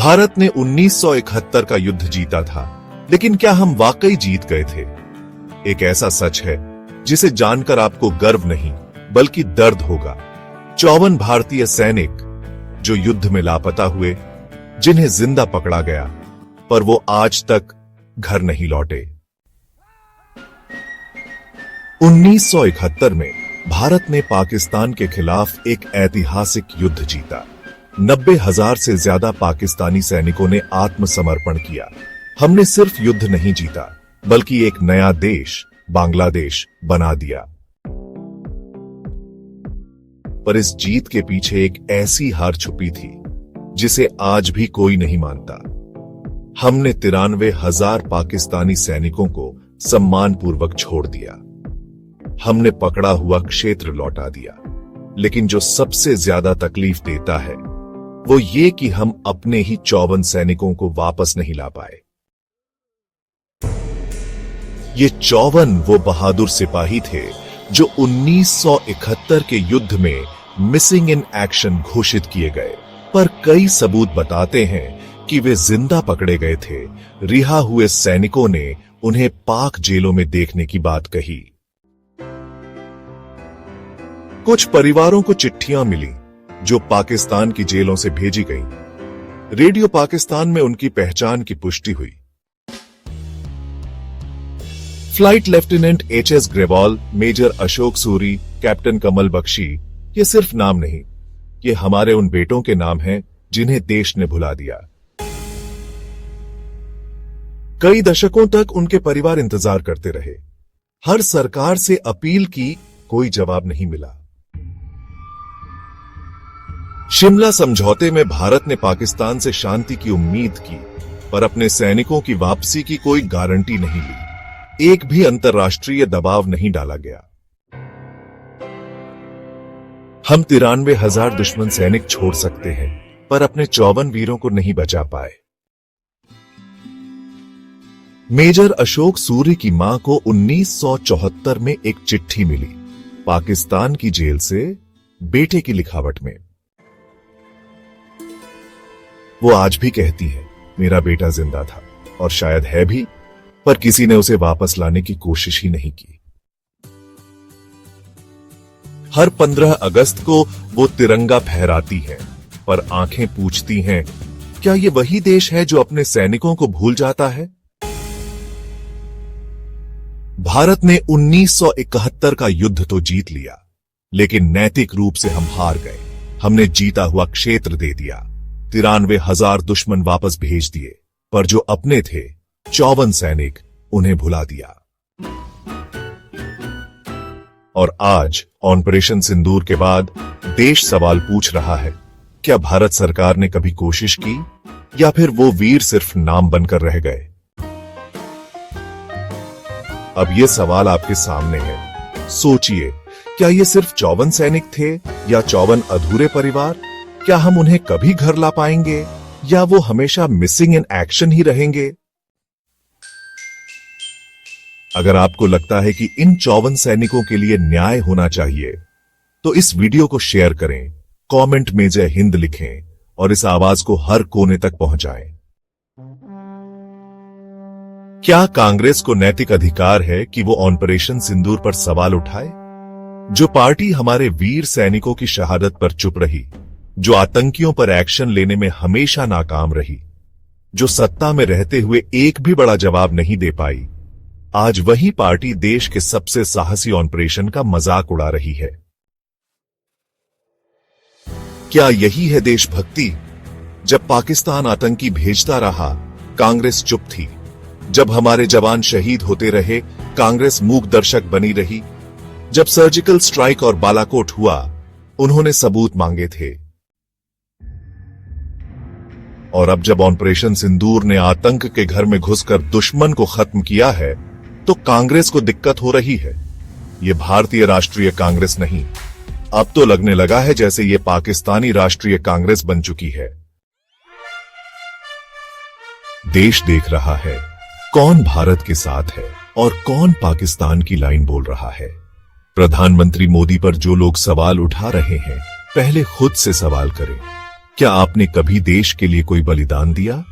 भारत ने 1971 का युद्ध जीता था, लेकिन क्या हम वाकई जीत गए थे? एक ऐसा सच है जिसे जानकर आपको गर्व नहीं बल्कि दर्द होगा। 54 भारतीय सैनिक जो युद्ध में लापता हुए, जिन्हें जिंदा पकड़ा गया, पर वो आज तक घर नहीं लौटे। 1971 में भारत ने पाकिस्तान के खिलाफ एक ऐतिहासिक युद्ध जीता। 90,000 से ज्यादा पाकिस्तानी सैनिकों ने आत्मसमर्पण किया। हमने सिर्फ युद्ध नहीं जीता, बल्कि एक नया देश, बांग्लादेश, बना दिया। पर इस जीत के पीछे एक ऐसी हार छुपी थी जिसे आज भी कोई नहीं मानता। हमने 93,000 पाकिस्तानी सैनिकों को सम्मानपूर्वक छोड़ दिया। हमने पकड़ा हुआ क्षेत्र लौटा दिया। लेकिन जो सबसे ज्यादा तकलीफ देता है वो ये कि हम अपने ही 54 सैनिकों को वापस नहीं ला पाए। ये 54 वो बहादुर सिपाही थे जो 1971 के युद्ध में मिसिंग इन एक्शन घोषित किए गए, पर कई सबूत बताते हैं कि वे जिंदा पकड़े गए थे। रिहा हुए सैनिकों ने उन्हें पाक जेलों में देखने की बात कही। कुछ परिवारों को चिट्ठियां मिली जो पाकिस्तान की जेलों से भेजी गईं। रेडियो पाकिस्तान में उनकी पहचान की पुष्टि हुई। Flight lieutenant HS Grewal, major Ashok Suri, captain Kamal Bakshi, ये सिर्फ नाम नहीं, ये हमारे उन बेटों के नाम हैं जिन्हें देश ने भुला दिया। कई दशकों तक उनके परिवार इंतजार करते रहे। हर सरकार से अपील की, कोई जवाब नहीं मिला। शिमला समझौते में भारत ने पाकिस्तान से शांति की उम्मीद की, पर अपने सैनिकों की वापसी की कोई गारंटी नहीं ली। एक भी अंतर्राष्ट्रीय दबाव नहीं डाला गया। हम 93,000 दुश्मन सैनिक छोड़ सकते हैं, पर अपने 54 वीरों को नहीं बचा पाए। मेजर अशोक सूरी की मां को 1974 में एक चिट्ठी मिली, पाकिस्तान की जेल से, बेटे की लिखावट में। वो आज भी कहती है, मेरा बेटा जिंदा था, और शायद है भी, पर किसी ने उसे वापस लाने की कोशिश ही नहीं की। हर 15 अगस्त को वो तिरंगा फहराती है, पर आंखें पूछती हैं, क्या ये वही देश है जो अपने सैनिकों को भूल जाता है? भारत ने 1971 का युद्ध तो जीत लिया, लेकिन नैतिक रूप से हम हार गए। हमने जीता हुआ क्षेत्र दे दिया, 93,000 दुश्मन वापस भेज दिए, पर जो अपने थे 54 सैनिक, उन्हें भुला दिया। और आज ऑपरेशन सिंदूर के बाद देश सवाल पूछ रहा है, क्या भारत सरकार ने कभी कोशिश की, या फिर वो वीर सिर्फ नाम बनकर रह गए? अब ये सवाल आपके सामने है। सोचिए, क्या ये सिर्फ 54 सैनिक थे या 54 अधूरे परिवार? क्या हम उन्हें कभी घर ला पाएंगे, या वो हमेशा मिसिंग इन एक्शन ही रहेंगे? अगर आपको लगता है कि इन 54 सैनिकों के लिए न्याय होना चाहिए, तो इस वीडियो को शेयर करें, कमेंट में जय हिंद लिखें और इस आवाज को हर कोने तक पहुंचाएं। क्या कांग्रेस को नैतिक अधिकार है कि वो ऑपरेशन सिंदूर पर सवाल उठाए? जो पार्टी हमारे वीर सैनिकों की शहादत पर चुप रही, जो आतंकियों पर एक्शन लेने में हमेशा नाकाम रही, जो सत्ता में रहते हुए एक भी बड़ा जवाब नहीं दे पाई, आज वही पार्टी देश के सबसे साहसी ऑपरेशन का मजाक उड़ा रही है। क्या यही है देशभक्ति? जब पाकिस्तान आतंकी भेजता रहा, कांग्रेस चुप थी। जब हमारे जवान शहीद होते रहे, कांग्रेस मूक दर्शक बनी रही। जब सर्जिकल स्ट्राइक और बालाकोट हुआ, उन्होंने सबूत मांगे थे। और अब जब ऑपरेशन सिंदूर ने आतंक के घर में घुसकर दुश्मन को खत्म किया है, तो कांग्रेस को दिक्कत हो रही है। ये भारतीय राष्ट्रीय कांग्रेस नहीं, अब तो लगने लगा है जैसे ये पाकिस्तानी राष्ट्रीय कांग्रेस बन चुकी है। देश देख रहा है कौन भारत के साथ है और कौन पाकिस्तान की लाइन बोल रहा है। प्रधानमंत्री मोदी पर जो लोग सवाल उठा रहे हैं, पहले खुद से सवाल करें। क्या आपने कभी देश के लिए कोई बलिदान दिया?